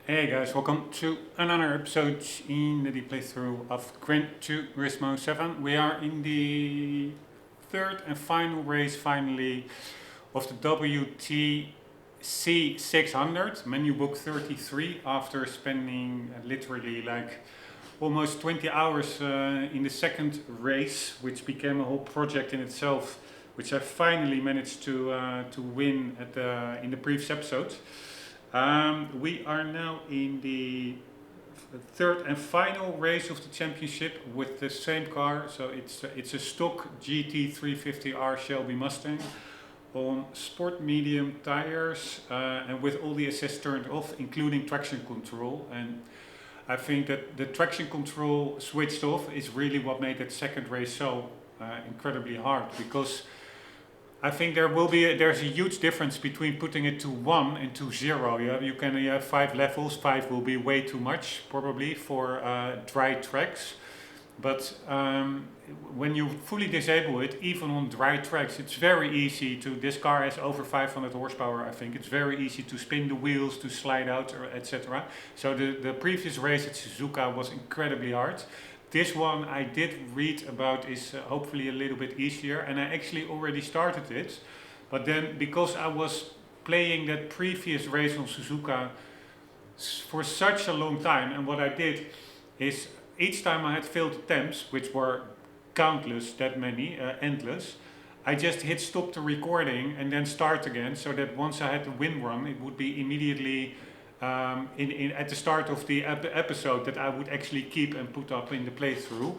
Hey guys, welcome to another episode in the playthrough of Gran Turismo 7. We are in the third and final race finally of the WTC 600, menu book 33, after spending literally like almost 20 hours in the second race, which became a whole project in itself, which I finally managed to win in the previous episode. We are now in the third and final race of the championship with the same car. So it's a stock GT350R Shelby Mustang on sport medium tires and with all the assists turned off, including traction control. And I think that the traction control switched off is really what made that second race so incredibly hard, because I think there's a huge difference between putting it to 1 and to 0. You have 5 levels. 5 will be way too much probably for dry tracks. But when you fully disable it, even on dry tracks, it's very easy to. This car has over 500 horsepower. I think it's very easy to spin the wheels, to slide out, etc. So the previous race at Suzuka was incredibly hard. This one I did read about is hopefully a little bit easier, and I actually already started it. But then, because I was playing that previous race on Suzuka for such a long time, and what I did is each time I had failed attempts, which were countless, that many, endless, I just hit stop the recording and then start again, so that once I had the win run, it would be immediately at the start of the episode that I would actually keep and put up in the playthrough.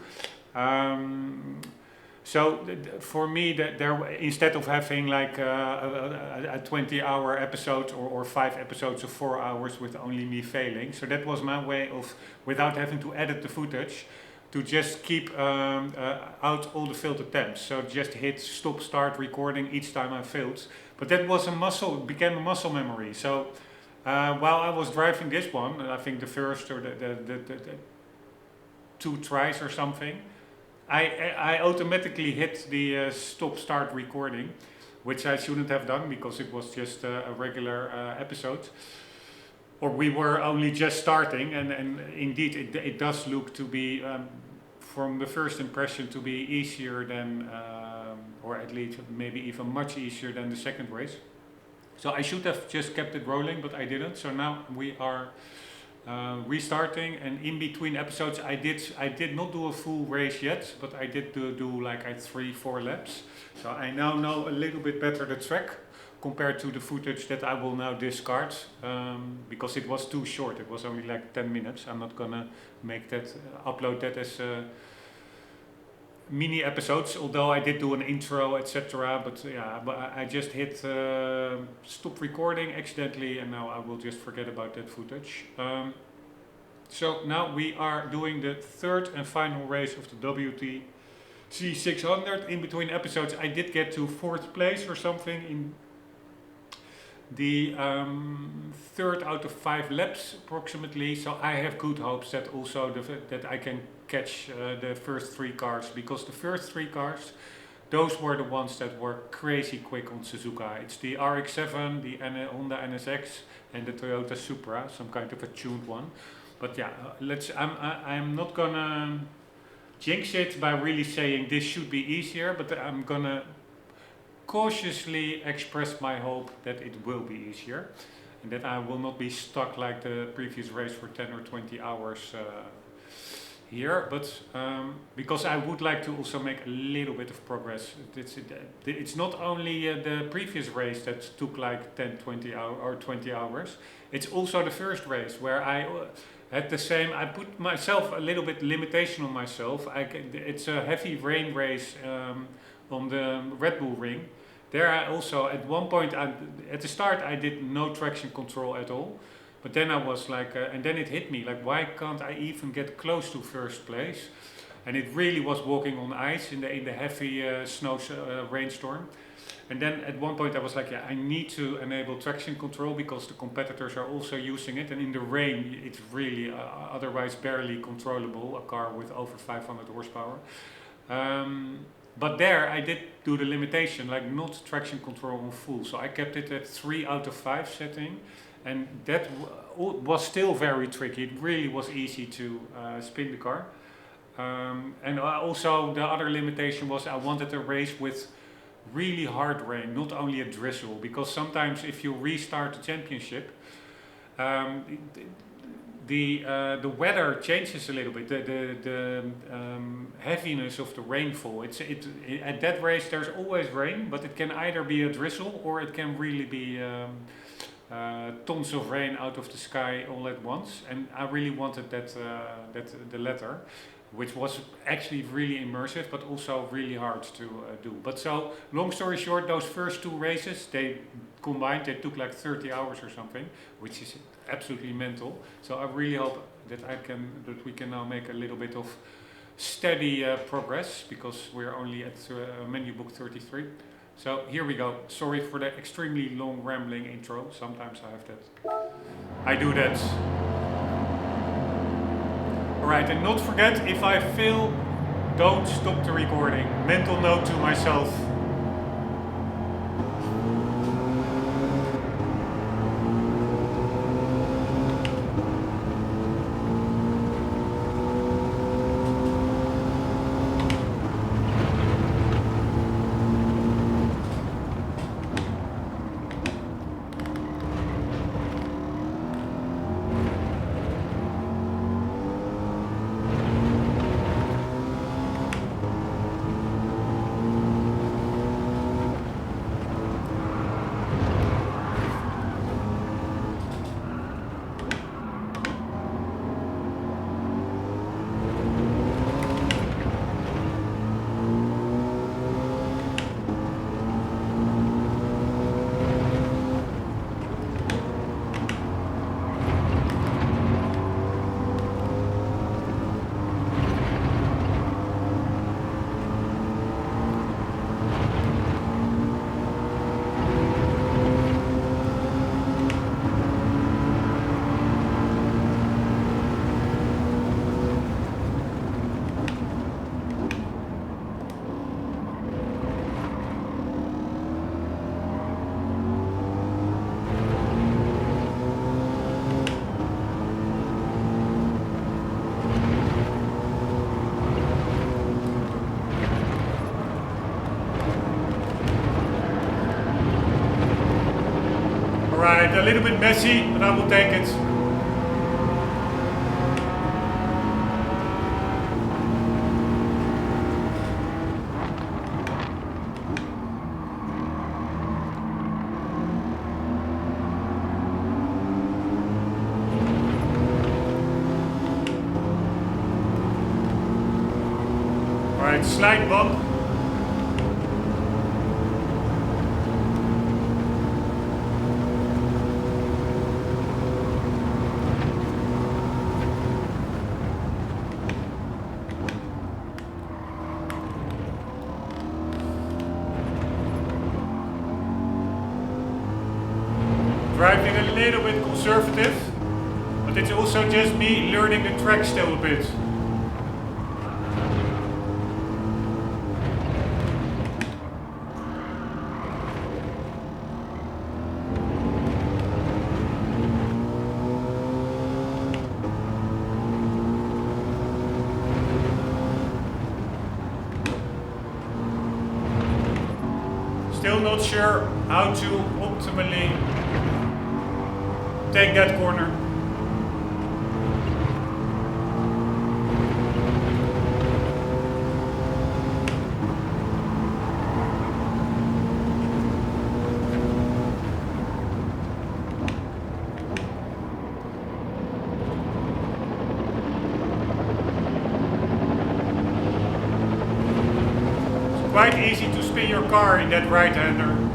So for me, instead of having like a 20-hour episode or 5 episodes of 4 hours with only me failing, so that was my way of, without having to edit the footage, to just keep out all the failed attempts. So just hit stop, start recording each time I failed. But that was it became a muscle memory. So while I was driving this one, I think the first or the 2 tries or something, I automatically hit the stop start recording, which I shouldn't have done because it was just a regular episode. Or we were only just starting, and indeed it does look to be, from the first impression, to be easier than, or at least maybe even much easier than the second race. So I should have just kept it rolling, but I didn't. So now we are restarting, and in between episodes I did not do a full race yet, but I did do like 3-4 laps. So I now know a little bit better the track compared to the footage that I will now discard, because it was too short. It was only like 10 minutes. I'm not gonna make that upload that as mini episodes, although I did do an intro, etc. But yeah, I just hit stop recording accidentally, and now I will just forget about that footage. So now we are doing the third and final race of the WTC 600. In between episodes I did get to 4th place or something in the 3rd out of 5 laps approximately. So I have good hopes that also that I can catch the first 3 cars, because the first 3 cars, those were the ones that were crazy quick on Suzuka. It's the RX-7, the Honda NSX, and the Toyota Supra, some kind of a tuned one. But yeah, I'm not gonna jinx it by really saying this should be easier, but I'm gonna cautiously express my hope that it will be easier, and that I will not be stuck like the previous race for 10 or 20 hours here, but because I would like to also make a little bit of progress. It's not only the previous race that took like 10, 20 or 20 hours, it's also the first race where I had the same. I put myself a little bit limitation on myself. It's a heavy rain race on the Red Bull ring. There I also, at one point, at the start I did no traction control at all. But then I was like, and then it hit me, like, why can't I even get close to first place? And it really was walking on ice in the heavy snow rainstorm. And then at one point I was like, yeah, I need to enable traction control because the competitors are also using it. And in the rain, it's really otherwise barely controllable, a car with over 500 horsepower. But there I did do the limitation, like not traction control on full. So I kept it at 3 out of 5 setting. and that was still very tricky. It really was easy to spin the car. And also the other limitation was I wanted a race with really hard rain, not only a drizzle, because sometimes if you restart the championship, the weather changes a little bit. The heaviness of the rainfall. At that race there's always rain, but it can either be a drizzle or it can really be tons of rain out of the sky all at once. And I really wanted that the latter, which was actually really immersive, but also really hard to do. But so, long story short, those first 2 races, they combined, they took like 30 hours or something, which is absolutely mental. So I really hope that we can now make a little bit of steady progress, because we're only at menu book 33. So here we go. Sorry for the extremely long rambling intro. Sometimes I have that. I do that. Alright, and not forget, if I fail, don't stop the recording. Mental note to myself. Alright, a little bit messy, but I will take it. Alright, slight bump. Driving a little bit conservative, but it's also just me learning the track still a bit. Still not sure how to optimally take that corner. It's quite easy to spin your car in that right-hander.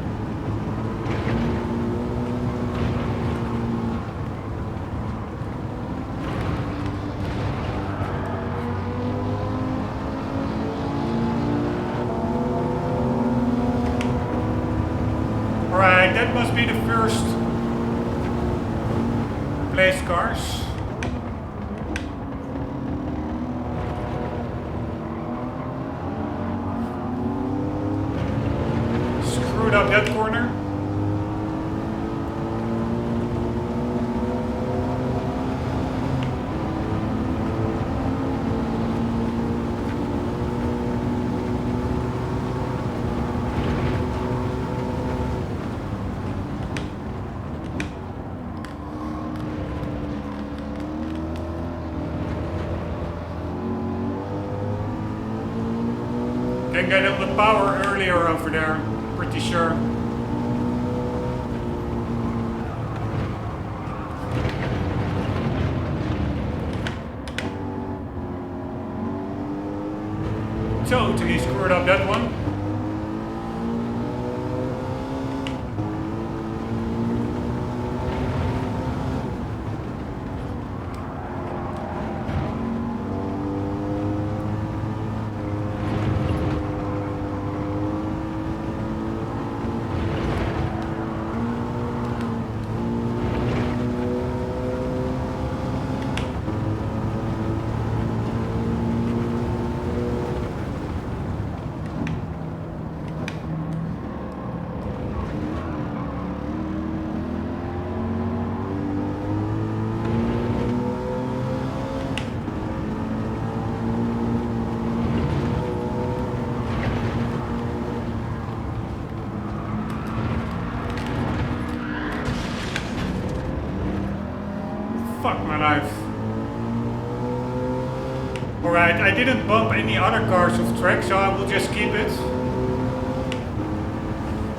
That must be the first placed cars. Screwed up that corner. Didn't get on the power earlier over there, pretty sure. Totally screwed up that one. Fuck my life. Alright, I didn't bump any other cars off track, so I will just keep it.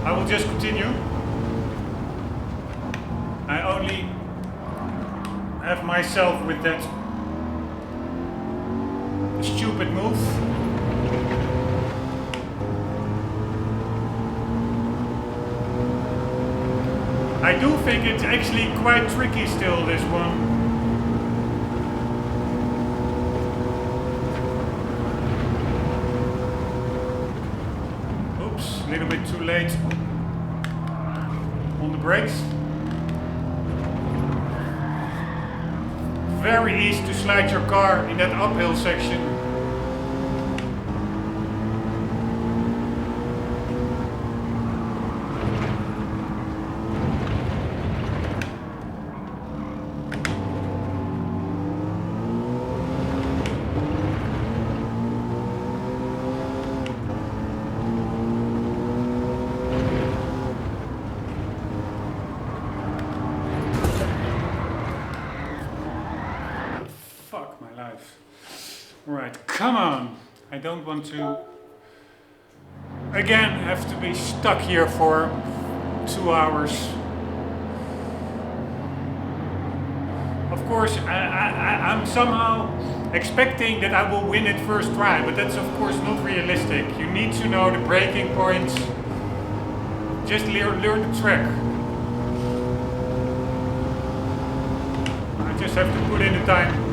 I will just continue. I only have myself with that stupid move. I do think it's actually quite tricky still, this one. Oops, a little bit too late on the brakes. Very easy to slide your car in that uphill section. Right, come on. I don't want to again have to be stuck here for 2 hours. Of course, I'm somehow expecting that I will win it first try, but that's of course not realistic. You need to know the braking points. Just learn the track. I just have to put in the time.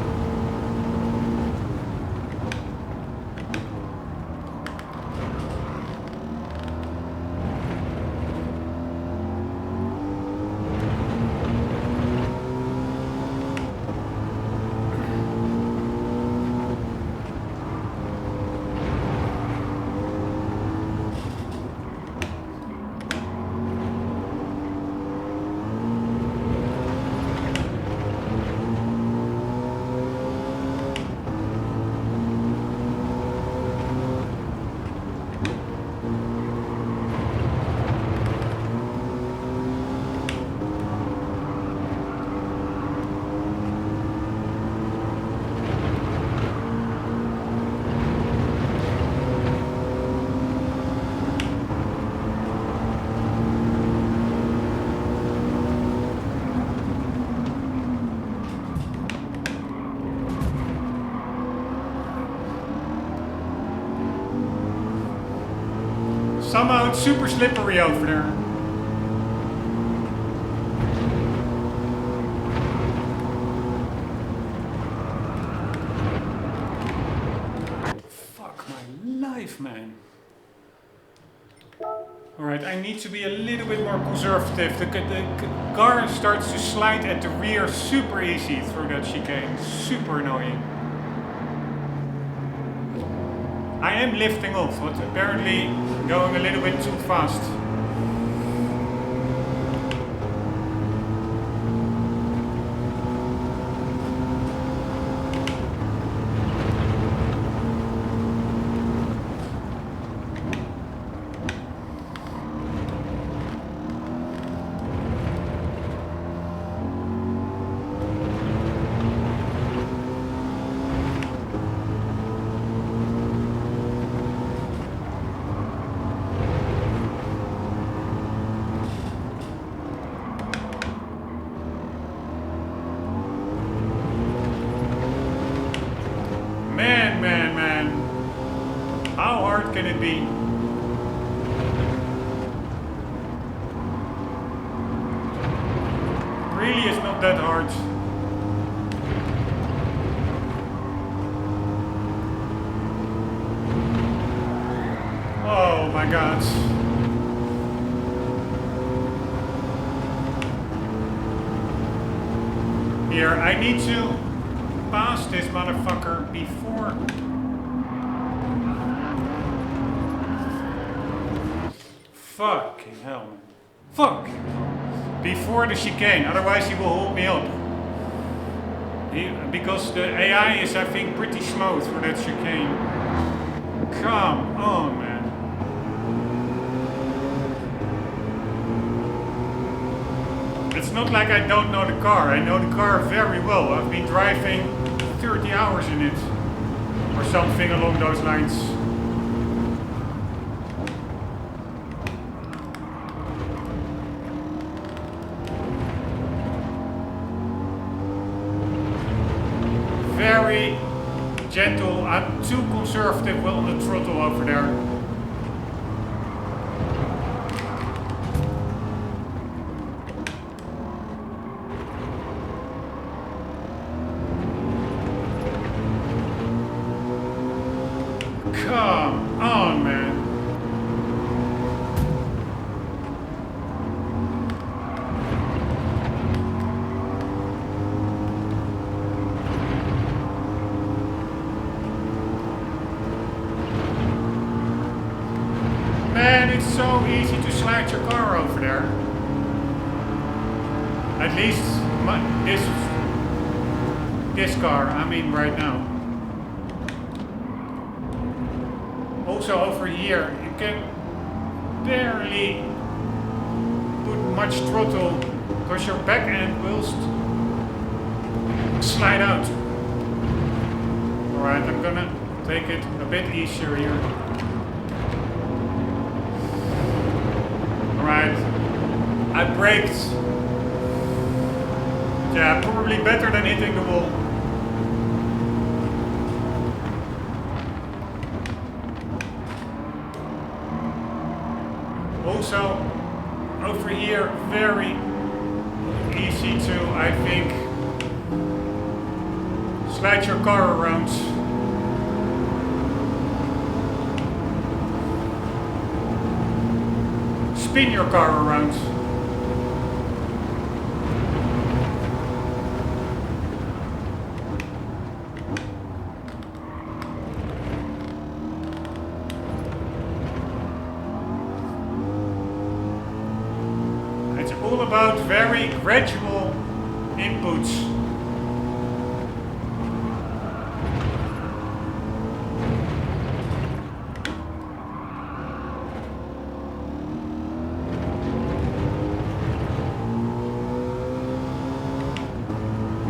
Somehow it's super slippery over there. Fuck my life, man. Alright, I need to be a little bit more conservative. The car starts to slide at the rear super easy through that chicane. Super annoying. I am lifting off, but apparently going a little bit too fast. How hard can it be? Really, it's not that hard. Oh my god. Here, I need to pass this motherfucker before. Fucking hell, man. Fuck! Before the chicane, otherwise he will hold me up. Because the AI is, I think, pretty smooth for that chicane. Come on, man. It's not like I don't know the car. I know the car very well. I've been driving 30 hours in it. Or something along those lines. Very gentle. I'm too conservative on the throttle over there. Come on, man. Man, it's so easy to slide your car over there. At least this car, I mean right now. Also over here, you can barely put much throttle because your back end will slide out. Alright, I'm gonna take it a bit easier here. Alright, I braked. Yeah, probably better than hitting the wall. Also, over here, very easy to, I think, slide your car around. Spin your car around. About very gradual inputs.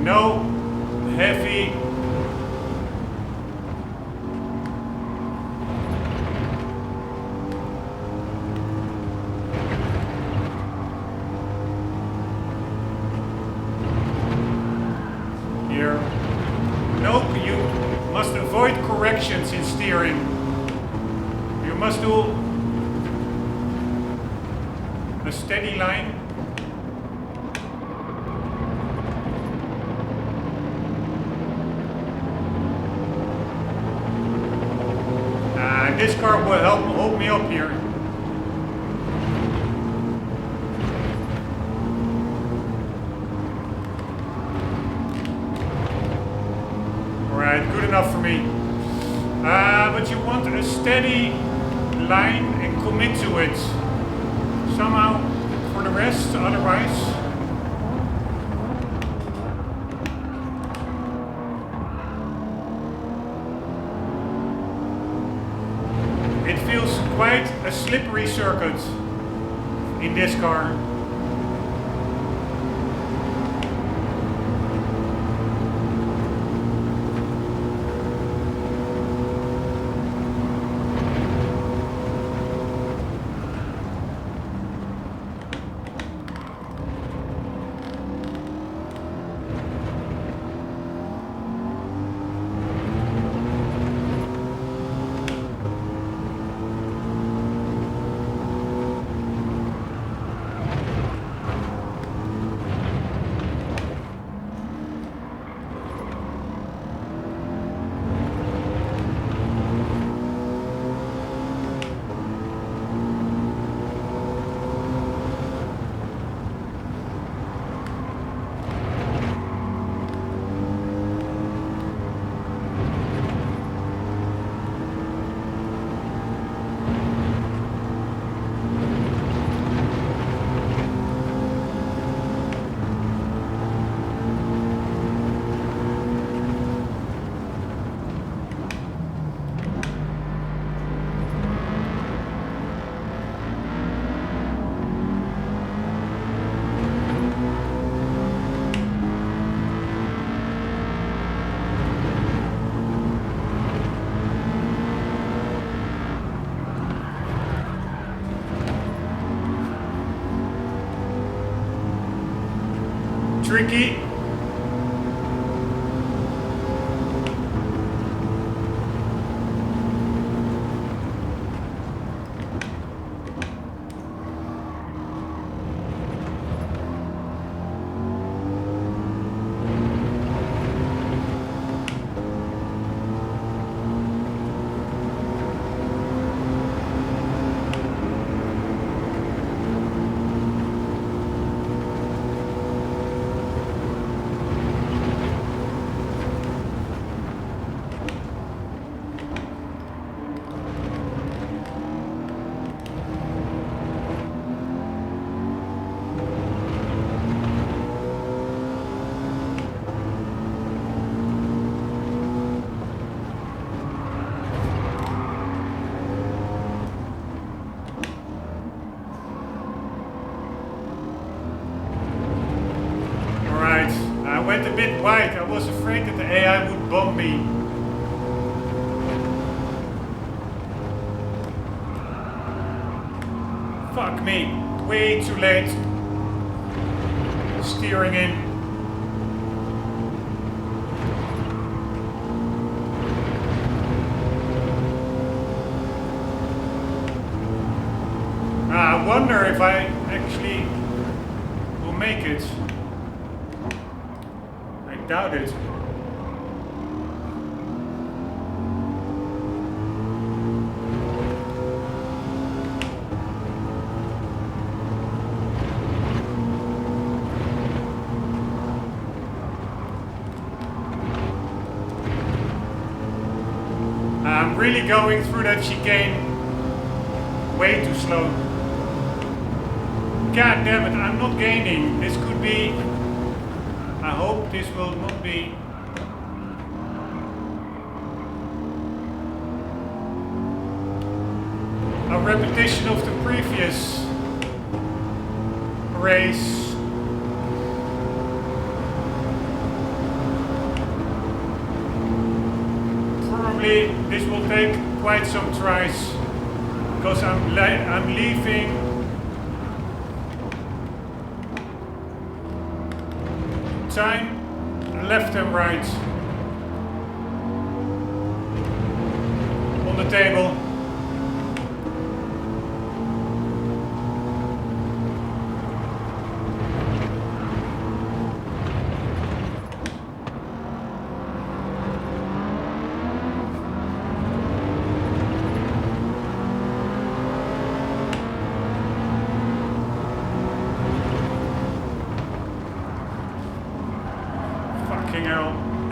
No heavy corrections in steering. You must do a steady line. This car will help hold me up here. Alright, good enough for me. But you want a steady line and commit to it somehow for the rest, otherwise it feels quite a slippery circuit in this car. tricky. Went a bit wide. I was afraid that the AI would bomb me. Fuck me. Way too late. Steering in. I wonder if I actually will make it. Doubt it. I'm really going through that chicane way too slow. God damn it, I'm not gaining. This could be... I hope this will not be a repetition of the previous race. Probably this will take quite some tries because I'm leaving time left and right on the table.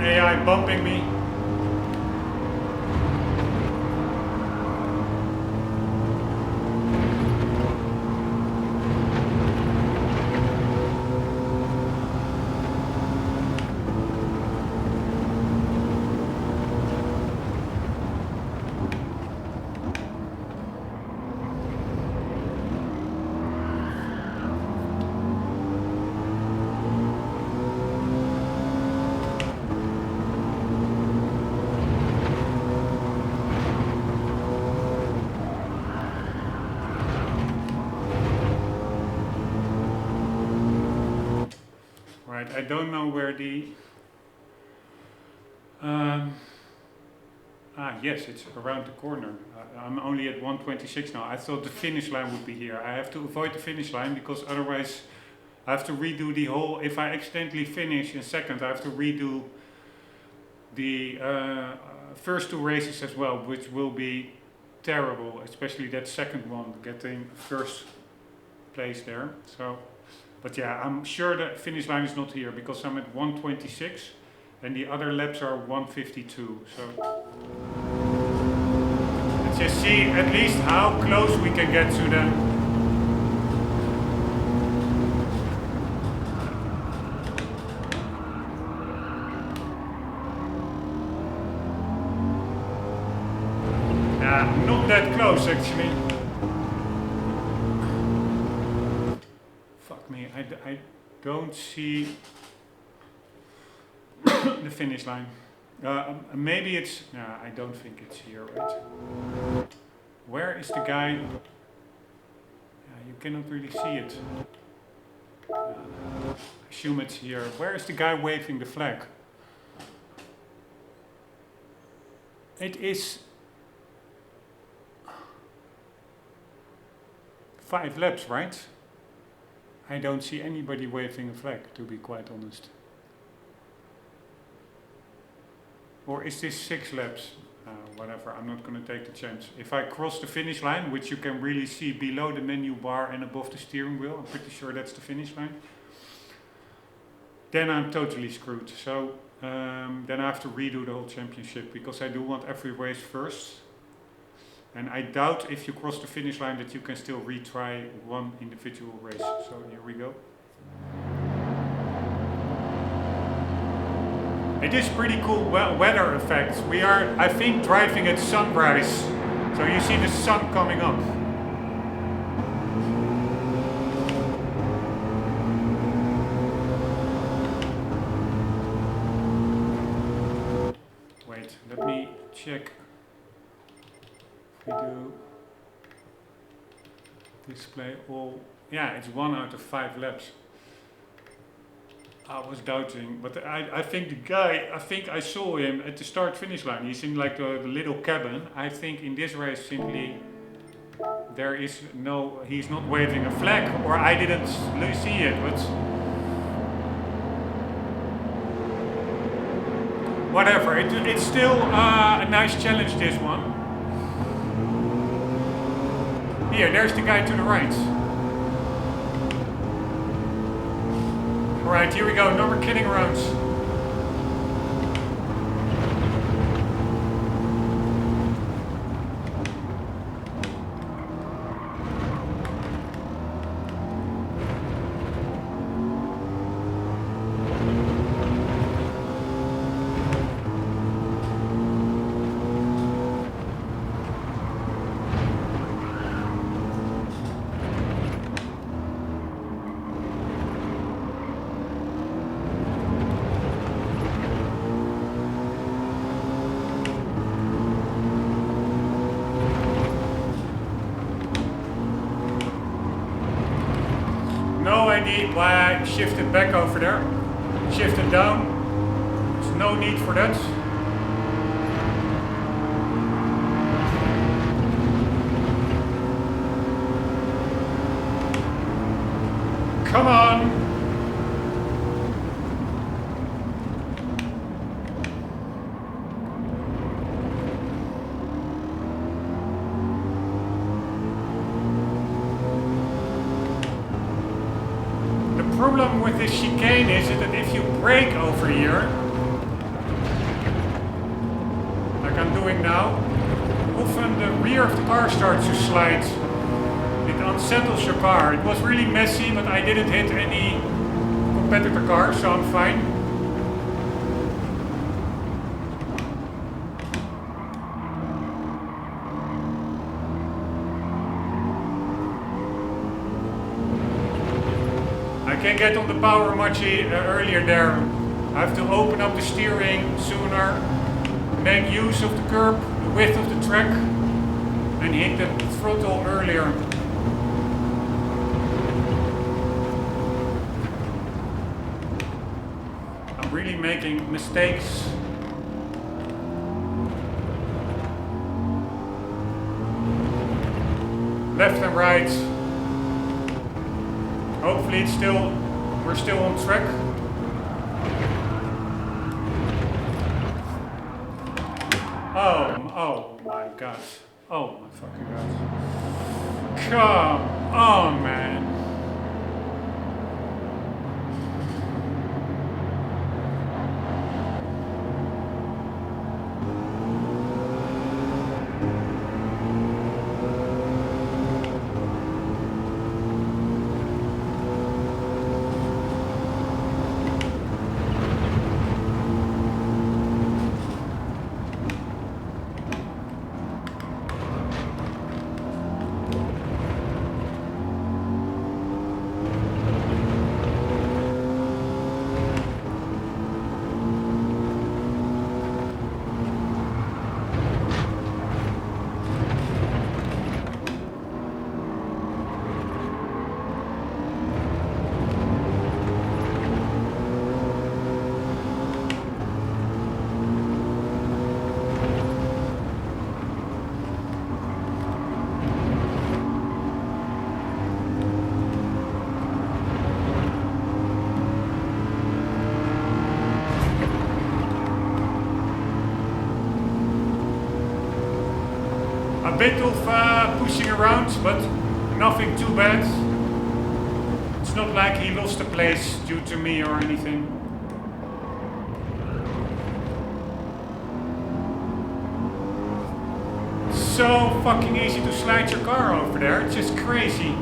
AI bumping me. I don't know where the yes, it's around the corner. I'm only at 126 now. I thought the finish line would be here. I have to avoid the finish line because otherwise I have to redo the whole. If I accidentally finish in second, I have to redo the first two races as well, which will be terrible, especially that second one, getting first place there. So. But yeah, I'm sure the finish line is not here because I'm at 126 and the other laps are 152. So let's just see at least how close we can get to them. Yeah, not that close actually. I don't see the finish line. Maybe it's... No, I don't think it's here, right? Where is the guy? You cannot really see it. I assume it's here. Where is the guy waving the flag? It is 5 laps, right? I don't see anybody waving a flag, to be quite honest. Or is this 6 laps? Whatever, I'm not going to take the chance. If I cross the finish line, which you can really see below the menu bar and above the steering wheel, I'm pretty sure that's the finish line, then I'm totally screwed. So then I have to redo the whole championship, because I do want every race first. And I doubt if you cross the finish line that you can still retry one individual race. So here we go. It is pretty cool weather effect. We are, I think, driving at sunrise. So you see the sun coming up. Wait, let me check. If we do display all, yeah, it's 1 out of 5 laps. I was doubting, but I think the guy, I think I saw him at the start finish line. He's in like the little cabin. I think in this race simply there is no, he's not waving a flag, or I didn't see it, but whatever. It's still a nice challenge, this one. Here, there's the guy to the right. Alright, here we go, no more kidding around. Why I shifted back over there, shifted down, there's no need for that. Come on! The problem with this chicane is that if you brake over here, like I'm doing now, often the rear of the car starts to slide. It unsettles your car. It was really messy, but I didn't hit any competitor cars, so I'm fine. I can't get on the power much earlier there. I have to open up the steering sooner, make use of the curb, the width of the track, and hit the throttle earlier. I'm really making mistakes. Left and right. Hopefully we're still on track. Oh my god. Oh my fucking god. Come on, man. a bit of pushing around, but nothing too bad. It's not like he lost the place due to me or anything. So fucking easy to slide your car over there, it's just crazy.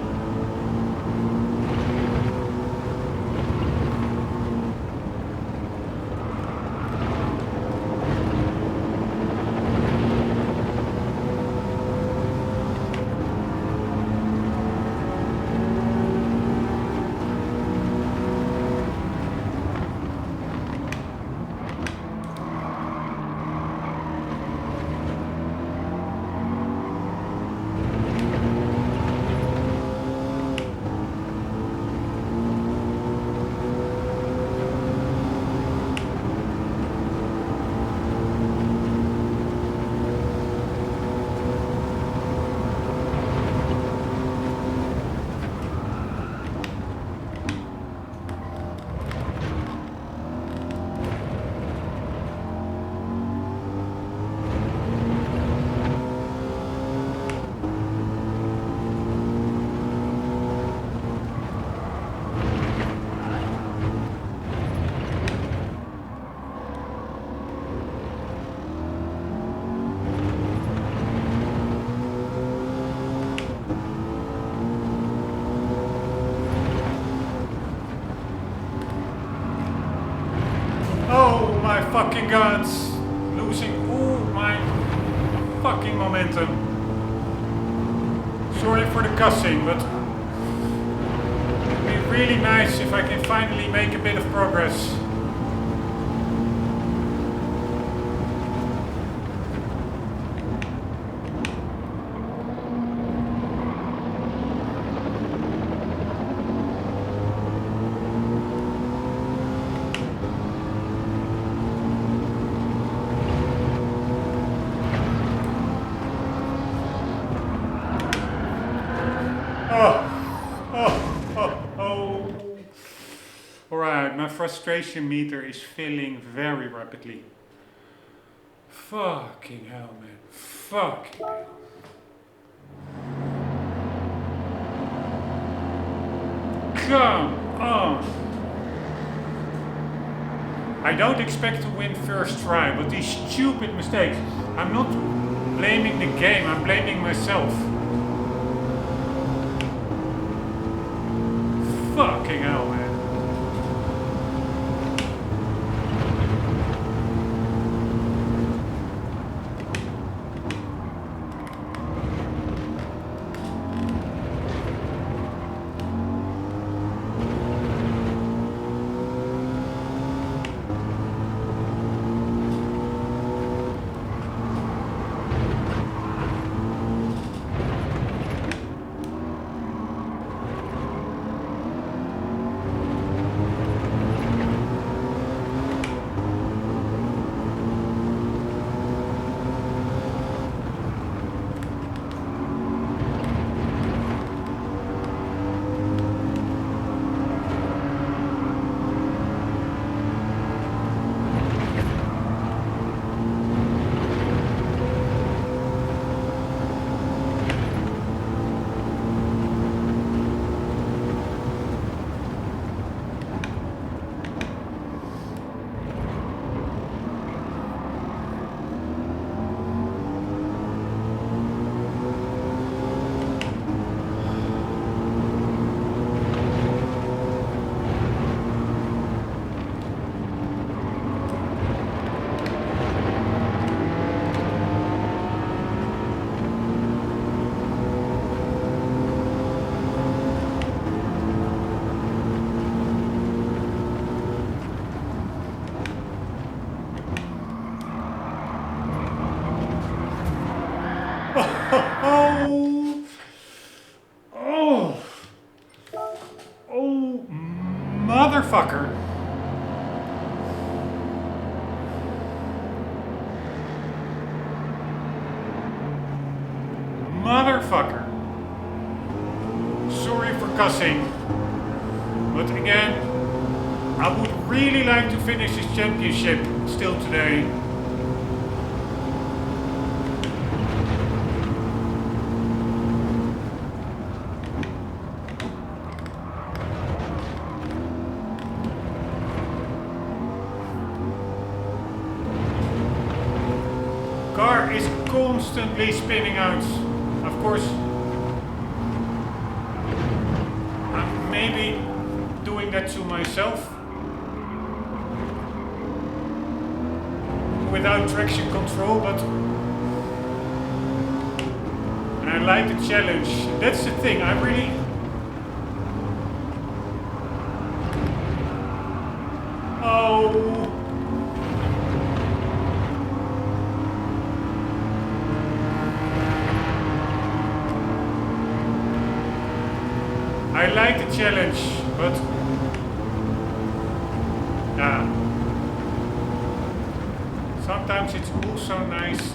Fucking guns, losing all my fucking momentum. Sorry for the cussing, but it'd be really nice if I can finally make a bit of progress. Frustration meter is filling very rapidly. Fucking hell, man. Fucking hell. Come on. I don't expect to win first try, but these stupid mistakes. I'm not blaming the game, I'm blaming myself. Fucking hell, man. Motherfucker. Motherfucker. Sorry for cussing. But again, I would really like to finish this championship still today. Car is constantly spinning out. Of course, I'm maybe doing that to myself without traction control, but I like the challenge. That's the thing. I really I like the challenge, but sometimes it's also nice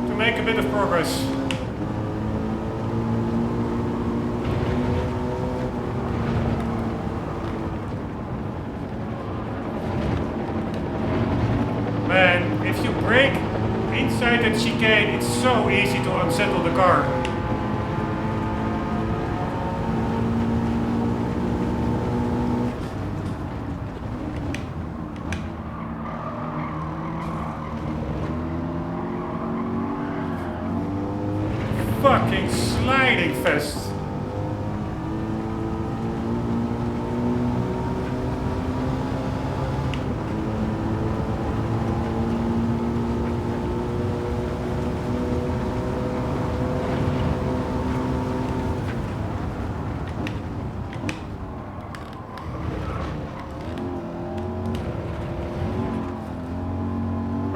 to make a bit of progress. Man, if you brake inside that chicane, it's so easy to unsettle the car. Fucking sliding fest.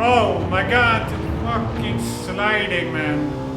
Oh my god, fucking sliding, man.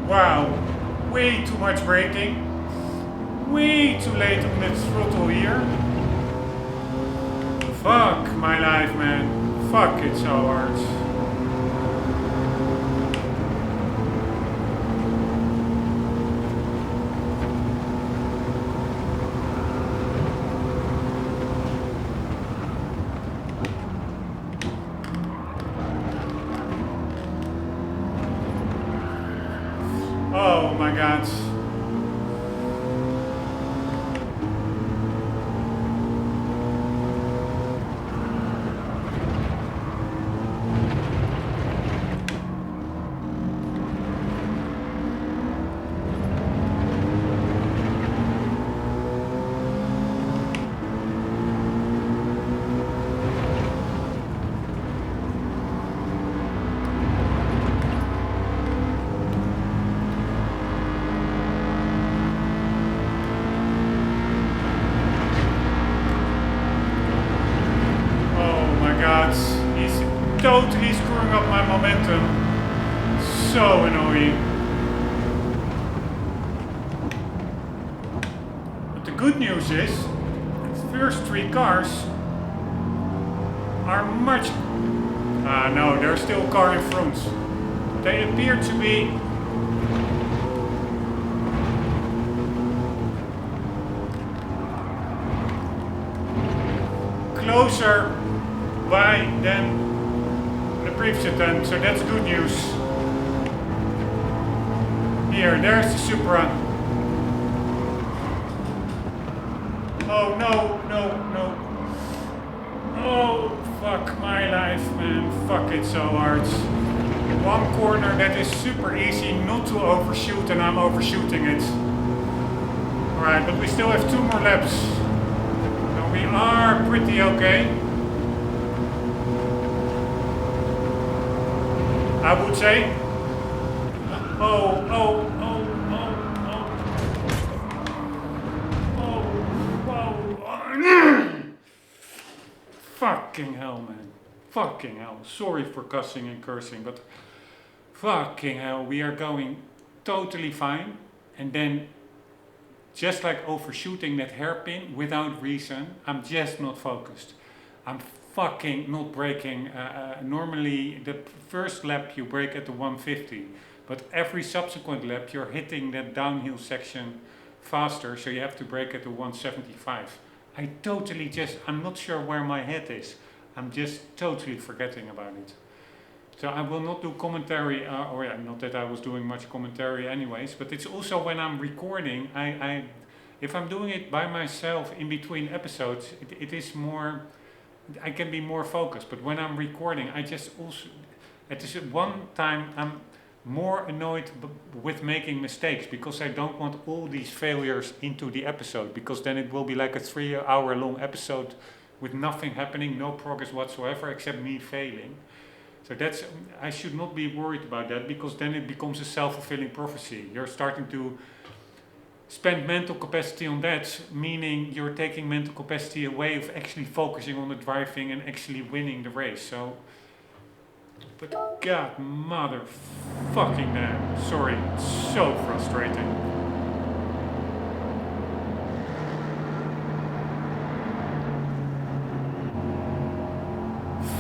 Wow, way too much braking, way too late on the throttle here. Fuck my life, man. Fuck, it's so hard. Oh my god. He's totally screwing up my momentum. So annoying. But the good news is, the first three cars are much... no, there's still a car in front. They appear to be... closer by than the previous attempt, so that's good news. Here, there's the Supra. Oh no, no, no. Oh, fuck my life, man. Fuck it so hard. One corner that is super easy not to overshoot, and I'm overshooting it. Alright, but we still have 2 more laps. So we are pretty okay. I would say. Oh, oh, oh, oh, oh. Oh, whoa. Fucking hell, man. Fucking hell. Sorry for cussing and cursing, but fucking hell, we are going totally fine. And then, just like overshooting that hairpin without reason, I'm just not focused. I'm fucking not braking. Normally, the first lap you brake at the 150, but every subsequent lap you're hitting that downhill section faster, so you have to brake at the 175. I totally I'm not sure where my head is. I'm just totally forgetting about it. So I will not do commentary, not that I was doing much commentary anyways, but it's also when I'm recording, if I'm doing it by myself in between episodes, it is more, I can be more focused. But when I'm recording, at this one time, I'm more annoyed with making mistakes because I don't want all these failures into the episode, because then it will be like a 3-hour long episode with nothing happening, no progress whatsoever except me failing. So I should not be worried about that, because then it becomes a self-fulfilling prophecy. You're starting to spend mental capacity on that, meaning you're taking mental capacity away of actually focusing on the driving and actually winning the race. So, but god mother fucking damn, sorry, it's so frustrating.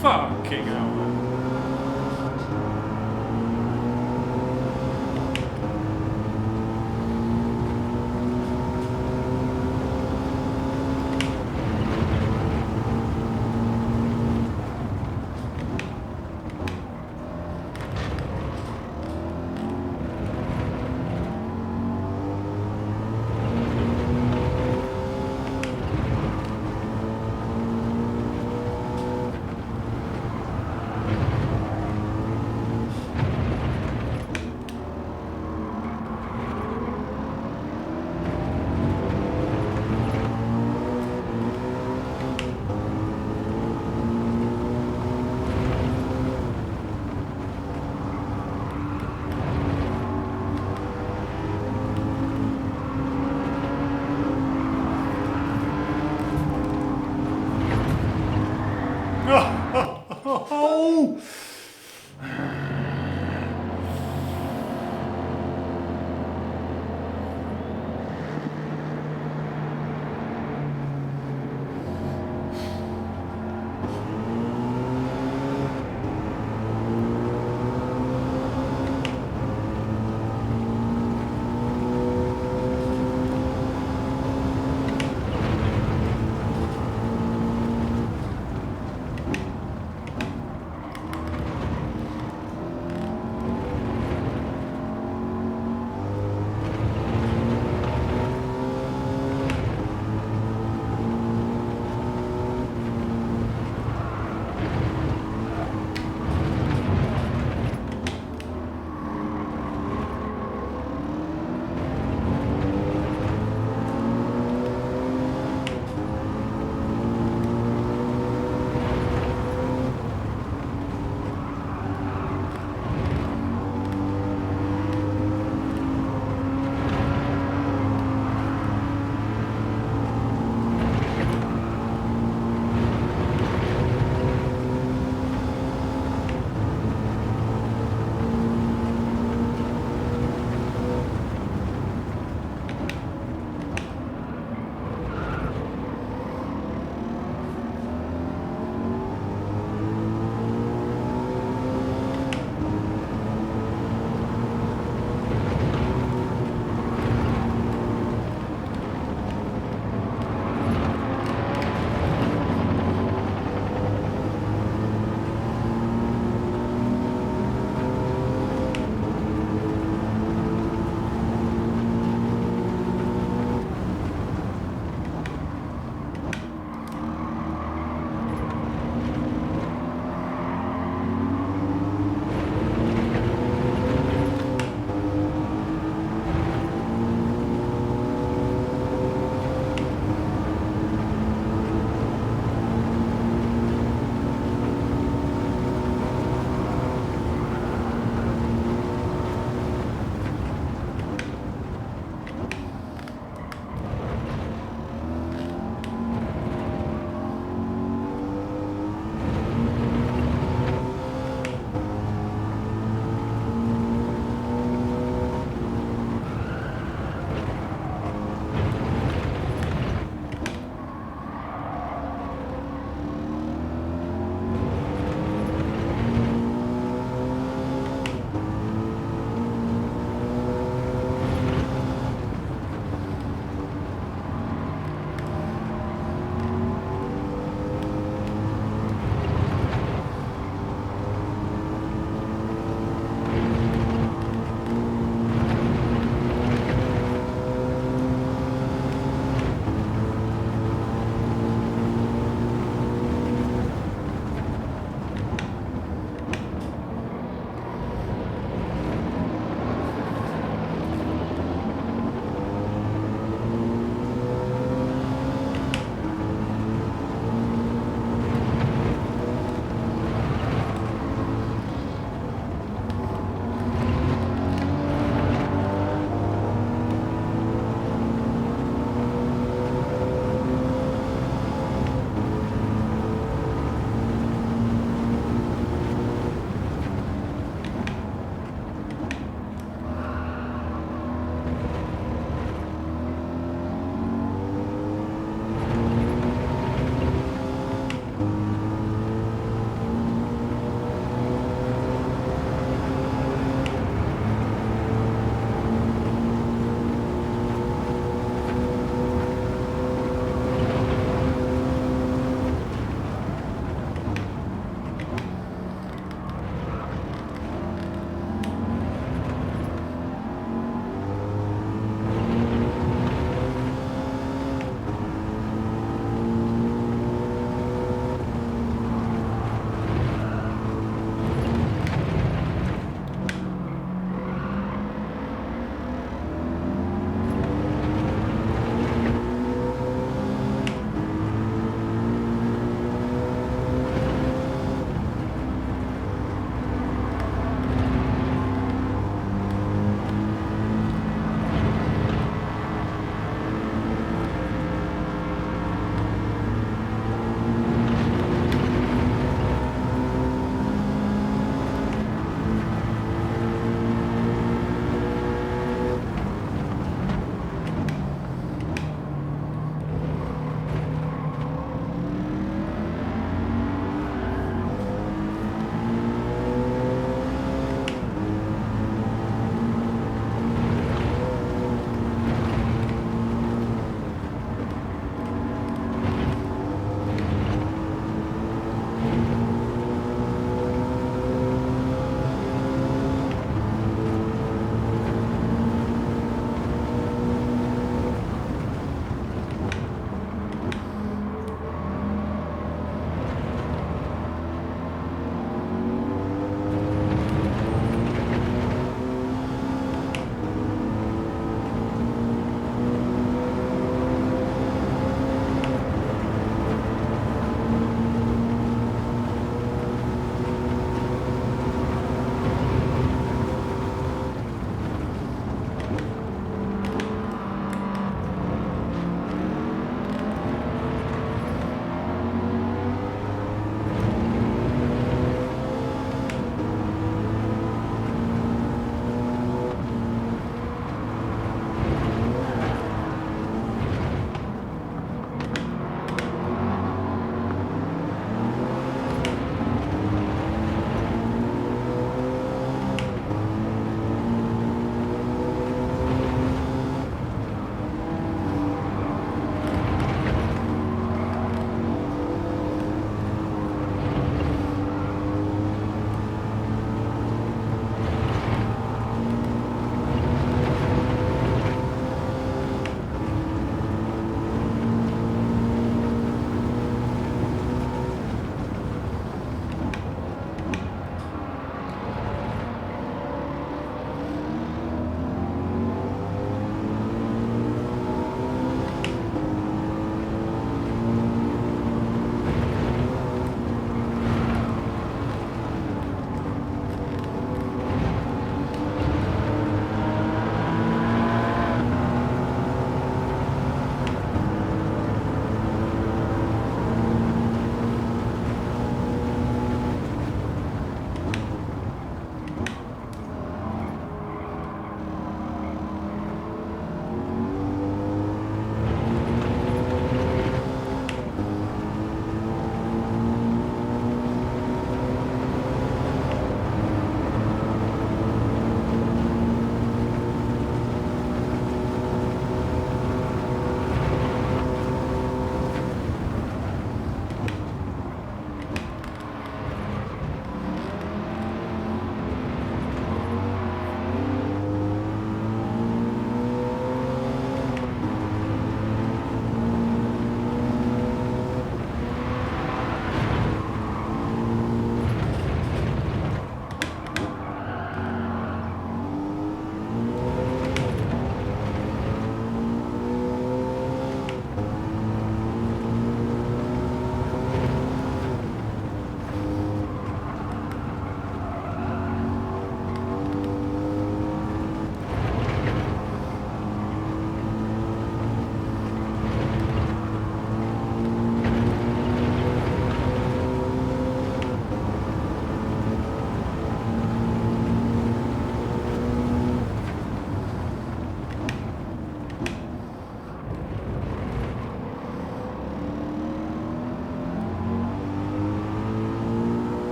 Fucking hell, man.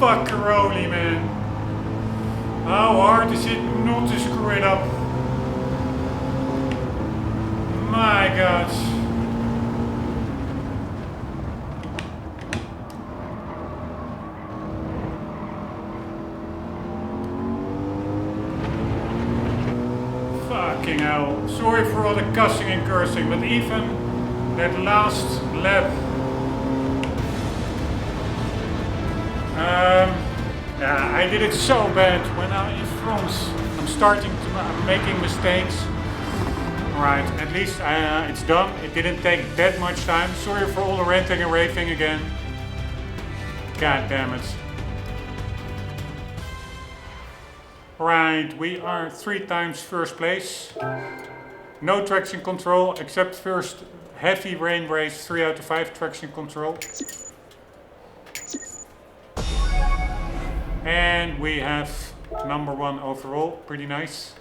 fuckeroli, man. How hard is it not to screw it up? My God. Fucking hell. Sorry for all the cussing and cursing, but even that last lap. Yeah, I did it so bad when I'm in France. I'm making mistakes. Alright, at least it's done. It didn't take that much time. Sorry for all the ranting and raving again. God damn it. Right, we are 3 times first place. No traction control, except first heavy rain race, 3 out of 5 traction control. And we have number 1 overall, pretty nice.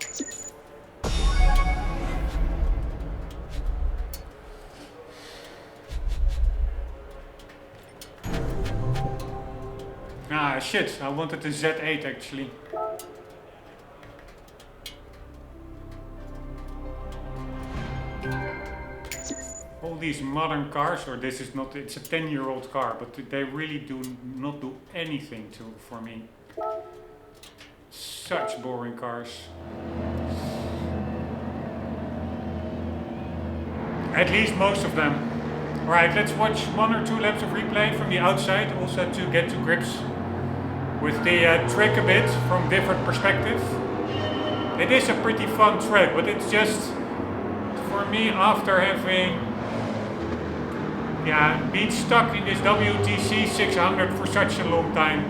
Ah shit, I wanted the Z8 actually. All these modern cars, or this is not, it's a 10-year-old car, but they really do not do anything for me. Such boring cars. At least most of them. Alright, let's watch 1 or 2 laps of replay from the outside, also to get to grips with the track a bit from different perspective. It is a pretty fun track, but it's just, for me, after having been stuck in this WTC 600 for such a long time,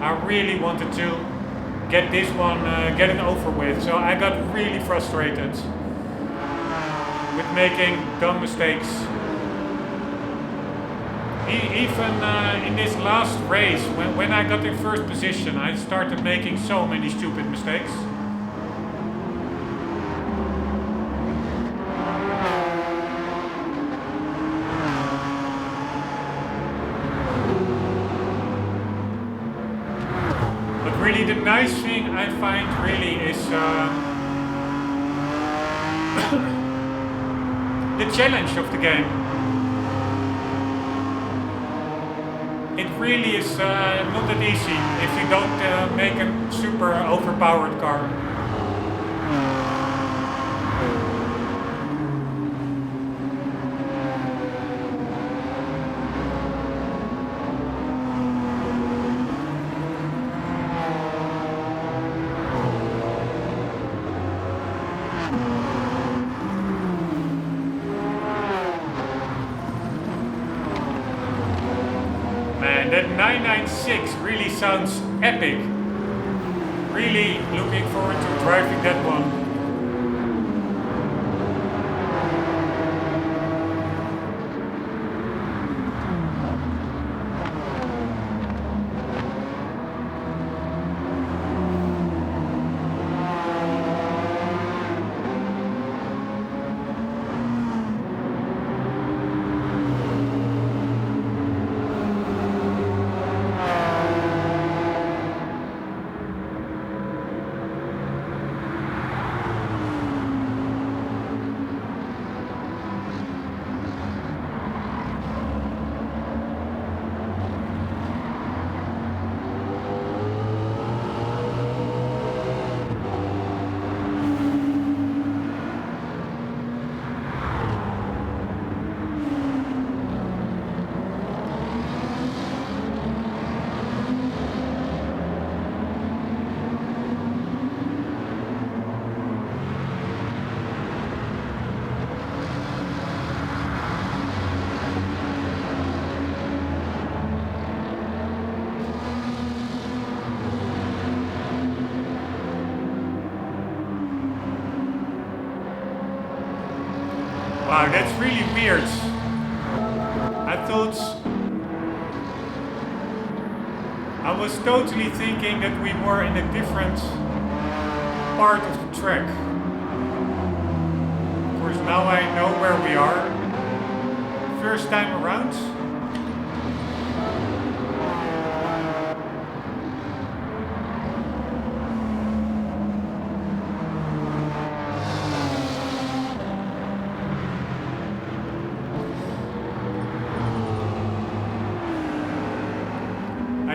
I really wanted to get this one, get it over with. So I got really frustrated with making dumb mistakes. Even in this last race, when I got in first position, I started making so many stupid mistakes. But really the nice thing I find really is the challenge of the game. It really is not that easy if you don't make a super overpowered car. That 996 really sounds epic. Really looking forward to driving that one. Wow, that's really weird. I was totally thinking that we were in a different part of the track. Of course, now I know where we are. First time around.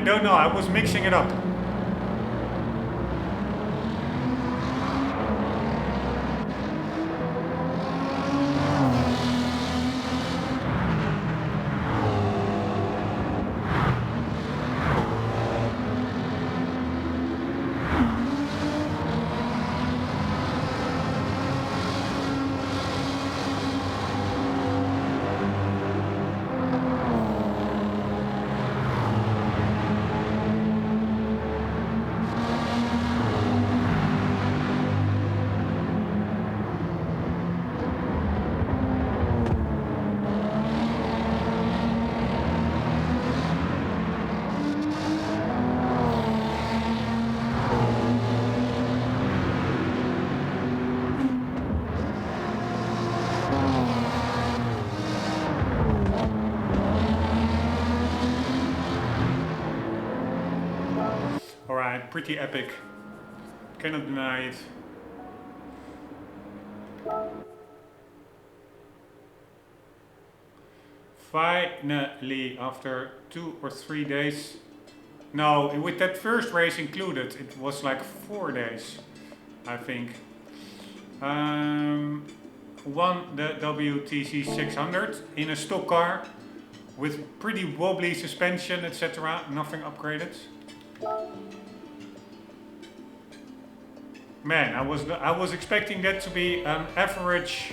don't know, I was mixing it up. Alright, pretty epic. Cannot deny it. Finally, after 2 or 3 days. No, with that first race included, it was like 4 days, I think. Won the WTC 600 in a stock car with pretty wobbly suspension, etc. Nothing upgraded. Man, I was expecting that to be an average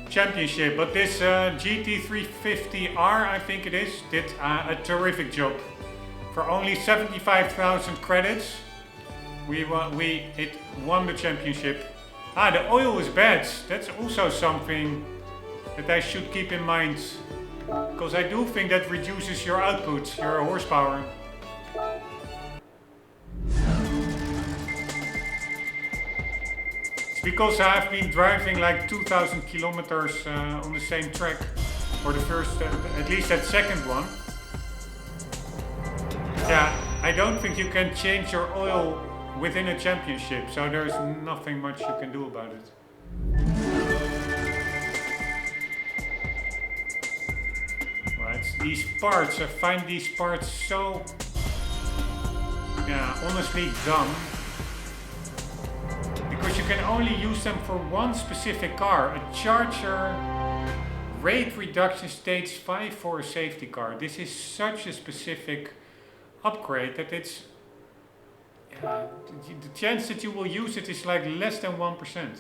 championship, but this GT350R, I think it is, did a terrific job. For only 75,000 credits, it won the championship. Ah, the oil is bad. That's also something that I should keep in mind, because I do think that reduces your output, your horsepower. Because I've been driving like 2,000 kilometers on the same track for the first, at least that second one. Yeah, I don't think you can change your oil within a championship, so there's nothing much you can do about it. Right, these parts, I find these parts so, yeah, honestly dumb. Because you can only use them for one specific car. A charger rate reduction stage 5 for a safety car. This is such a specific upgrade that it's the chance that you will use it is like less than 1%.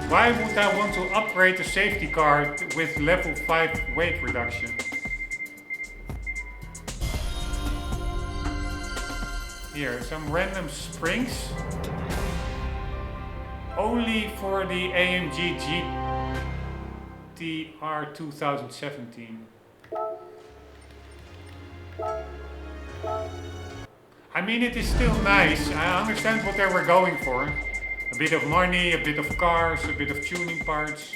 Why would I want to upgrade a safety car with level 5 weight reduction? Here, some random springs. Only for the AMG GTR 2017. I mean, it is still nice. I understand what they were going for. A bit of money, a bit of cars, a bit of tuning parts.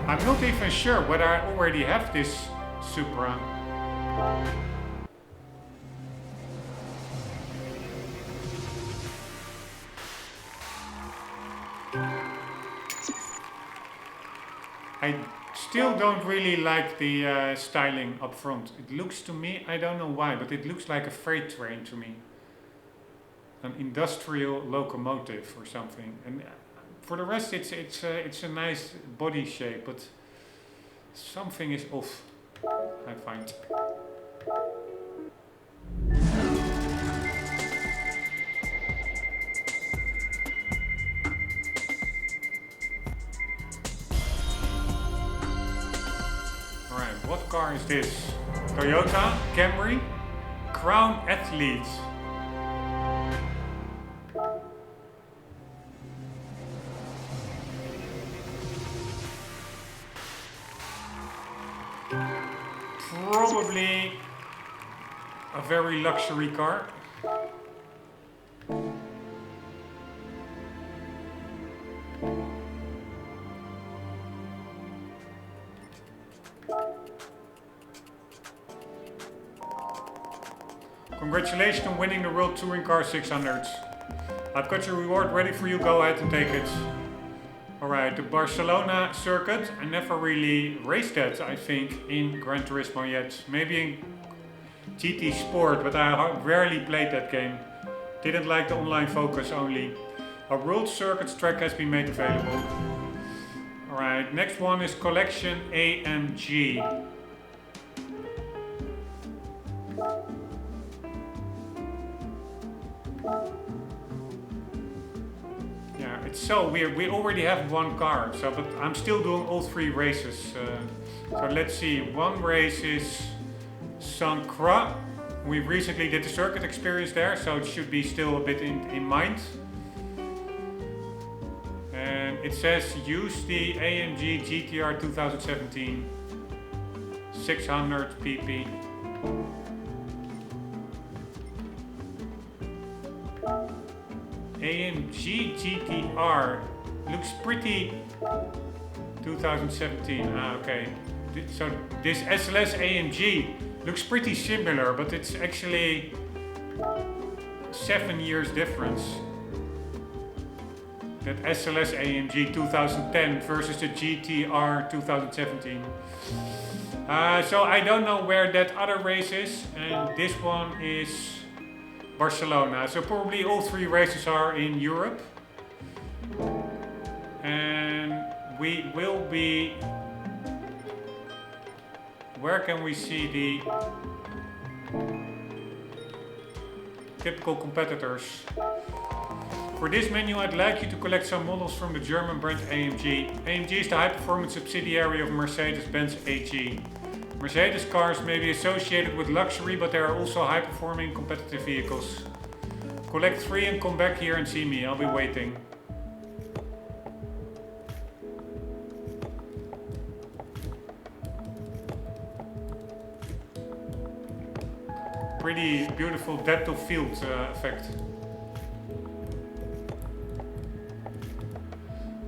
I'm not even sure whether I already have this Supra. I still don't really like the styling up front. It looks to me, I don't know why, but it looks like a freight train to me. An industrial locomotive or something. And for the rest, it's a nice body shape, but something is off, I find. Alright, what car is this? Toyota Camry Crown Athlete. Probably a very luxury car. Congratulations on winning the World Touring Car 600s. I've got your reward ready for you, go ahead and take it. Alright, the Barcelona circuit. I never really raced that, I think, in Gran Turismo yet. Maybe in GT Sport, but I rarely played that game. Didn't like the online focus only. A World Circuits track has been made available. Alright, next one is Collection AMG. Yeah, it's so weird. We already have one car, so but I'm still doing all 3 races. So let's see. One race is St. Croix. We recently did the circuit experience there, so it should be still a bit in mind. And it says use the AMG GTR 2017 600 pp. AMG GTR looks pretty 2017. Okay. So this SLS AMG looks pretty similar, but it's actually 7 years difference. That SLS AMG 2010 versus the GTR 2017. So I don't know where that other race is, and this one is Barcelona. So probably all 3 races are in Europe. And we will be... Where can we see the typical competitors? For this menu, I'd like you to collect some models from the German brand AMG. AMG is the high-performance subsidiary of Mercedes-Benz AG. Mercedes cars may be associated with luxury, but they are also high-performing competitive vehicles. Collect 3 and come back here and see me. I'll be waiting. Pretty beautiful depth of field effect.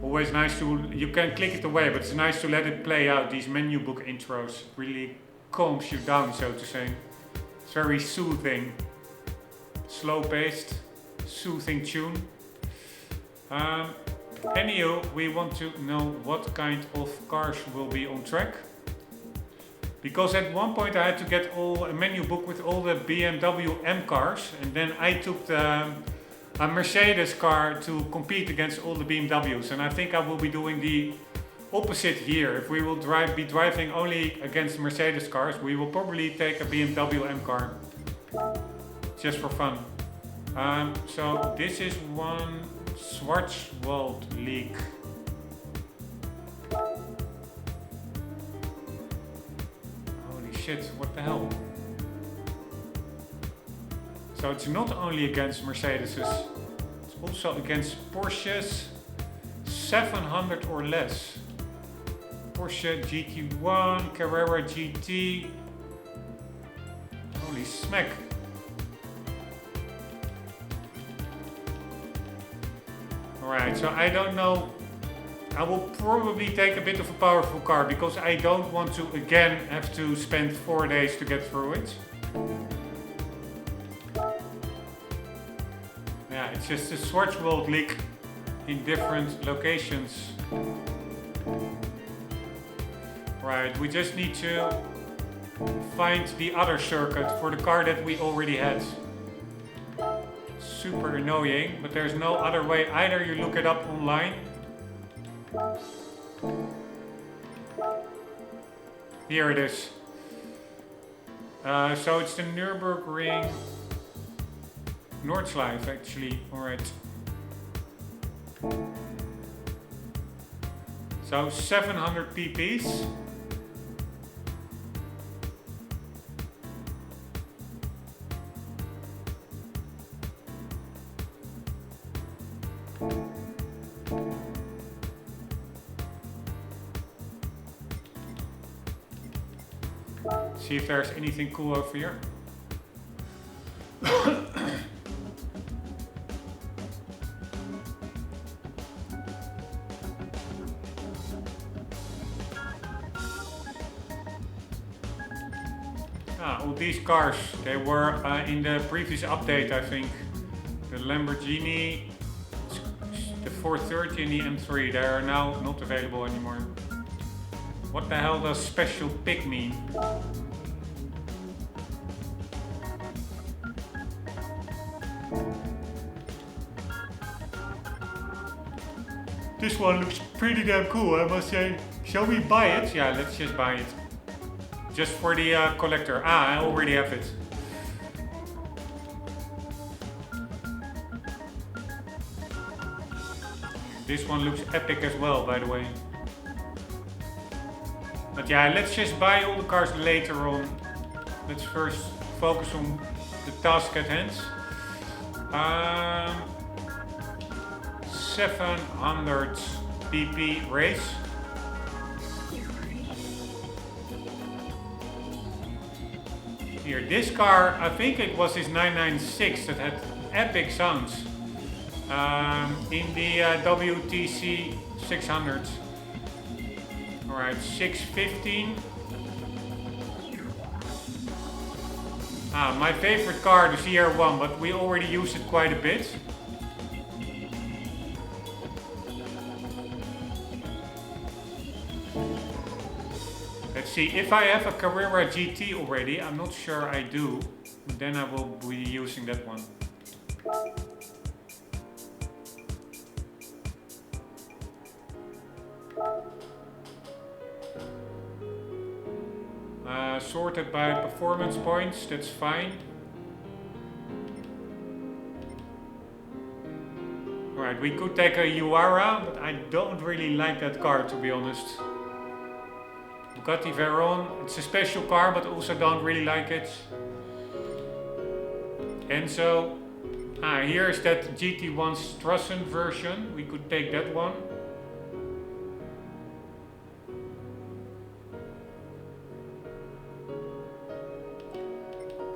Always nice to, you can click it away, but it's nice to let it play out, these menu book intros. Really calms you down, so to say. It's very soothing. Slow paced, soothing tune. Anywho, we want to know what kind of cars will be on track. Because at one point I had to get a menu book with all the BMW M cars, and then I took a Mercedes car to compete against all the BMWs, and I think I will be doing the opposite here. If we will be driving only against Mercedes cars, we will probably take a BMW M car, just for fun. So this is one Schwarzwald leak. Holy shit, what the hell? So it's not only against Mercedes, it's also against Porsches 700 or less. Porsche GT1, Carrera GT. Holy smack. Alright, so I don't know. I will probably take a bit of a powerful car because I don't want to again have to spend 4 days to get through it. Yeah, it's just a Schwarzwald leak in different locations. Right, we just need to find the other circuit for the car that we already had. Super annoying, but there's no other way. Either you look it up online. Here it is. So it's the Nürburgring Nordschleife actually, alright. So 700 pp's. See if there's anything cool over here. All these cars, they were in the previous update, I think. The Lamborghini, The 430 and the M3, they are now not available anymore. What the hell does special pick mean? This one looks pretty damn cool, I must say. Shall we buy it? Yeah, let's just buy it. Just for the collector. Ah, I already have it. This one looks epic as well, by the way. But yeah, let's just buy all the cars later on. Let's first focus on the task at hand. 700 pp race. Here, this car, I think it was his 996 that had epic sounds. In the WTC 600. Alright, 615. My favorite car, the CR1, but we already used it quite a bit. Let's see, if I have a Carrera GT already, I'm not sure I do, then I will be using that one. Sorted by performance points, that's fine. Alright, we could take a Uara, but I don't really like that car, to be honest. Bugatti Veyron, it's a special car, but also don't really like it. And so, here's that GT1 Strassen version, we could take that one.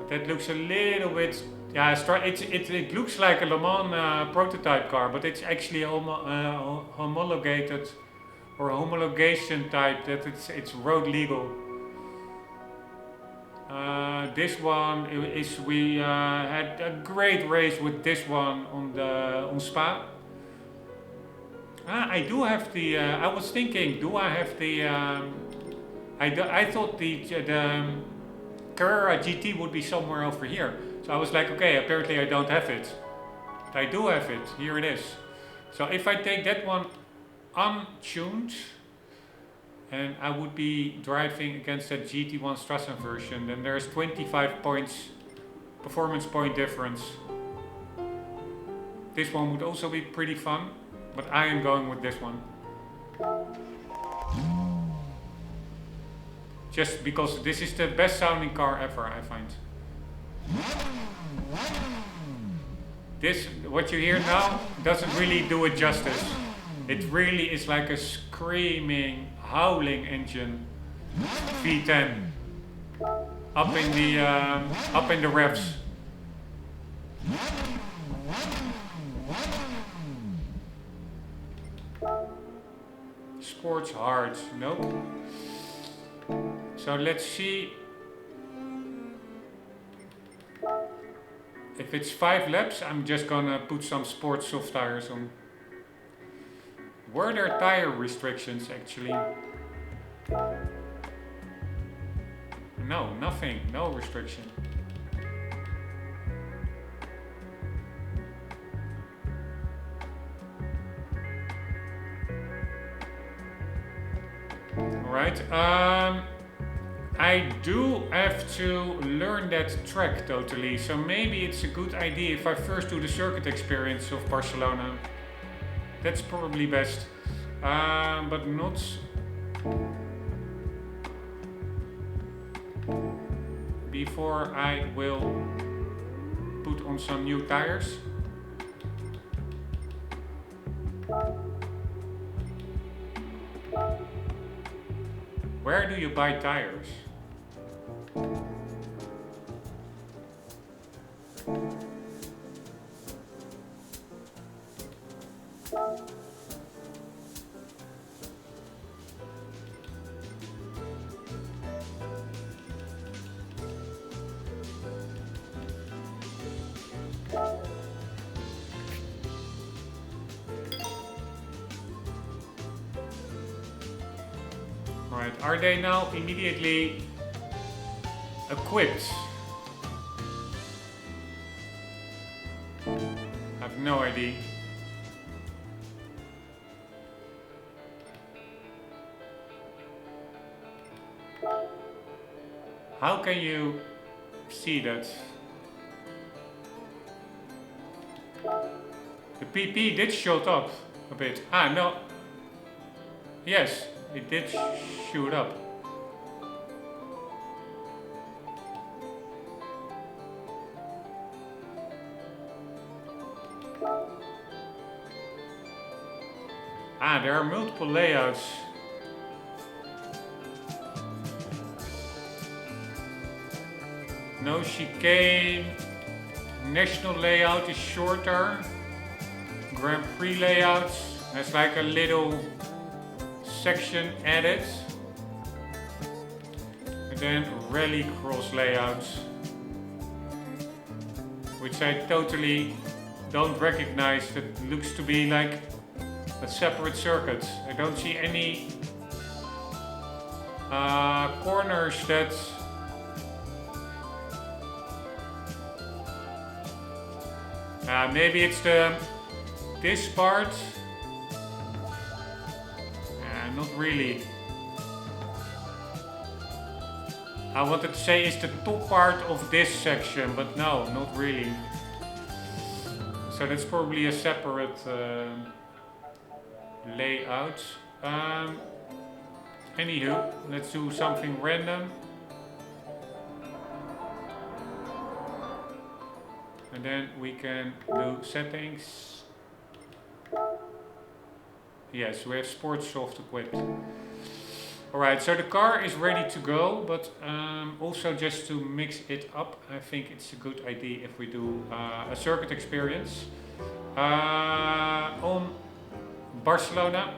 That looks a little bit, yeah, it looks like a Le Mans prototype car, but it's actually homologated or homologation type, that it's road legal. This one is, we had a great race with this one on Spa. I do have the, I was thinking, do I have the, I thought the Carrera GT would be somewhere over here. So I was like, okay, apparently I don't have it. I do have it, here it is. So if I take that one untuned, and I would be driving against that GT1 Strassen version, then there's 25 points, performance point difference. This one would also be pretty fun, but I am going with this one. Just because this is the best sounding car ever, I find. This, what you hear now, doesn't really do it justice. It really is like a screaming, howling engine. V10. Up in the revs. Sports hard, nope. So let's see if it's 5 laps. I'm just gonna put some sports soft tires on. Were there tire restrictions actually? No, nothing, no restriction. Alright, I do have to learn that track totally, so maybe it's a good idea if I first do the circuit experience of Barcelona. That's probably best, but not before I will put on some new tires. Where do you buy tires? Alright, are they now immediately equipped? I have no idea. How can you see that? The PP did shoot up a bit. Ah, no. Yes, it did shoot up. Ah, there are multiple layouts. No chicane. National layout is shorter. Grand Prix layout has like a little section added. And then rally cross layouts, which I totally don't recognize. That looks to be like a separate circuit. I don't see any corners that maybe it's this part. Not really. I wanted to say it's the top part of this section, but no, not really. So that's probably a separate layout. Anywho, let's do something random. And then we can do settings. Yes, we have sports soft equipped. Alright, so the car is ready to go, but also just to mix it up, I think it's a good idea if we do a circuit experience on Barcelona.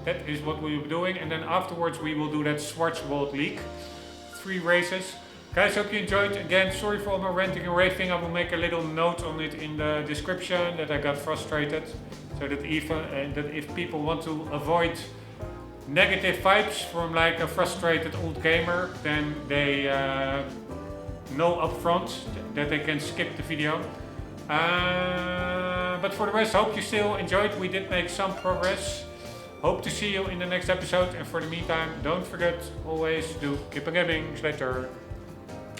That is what we will be doing, and then afterwards we will do that Schwarzwald League. 3 races. Guys, hope you enjoyed. Again, sorry for all my ranting and raving. I will make a little note on it in the description that I got frustrated. So that if people want to avoid negative vibes from like a frustrated old gamer, then they know upfront that they can skip the video. But for the rest, hope you still enjoyed. We did make some progress. Hope to see you in the next episode. And for the meantime, don't forget always to keep on gaming. See you later.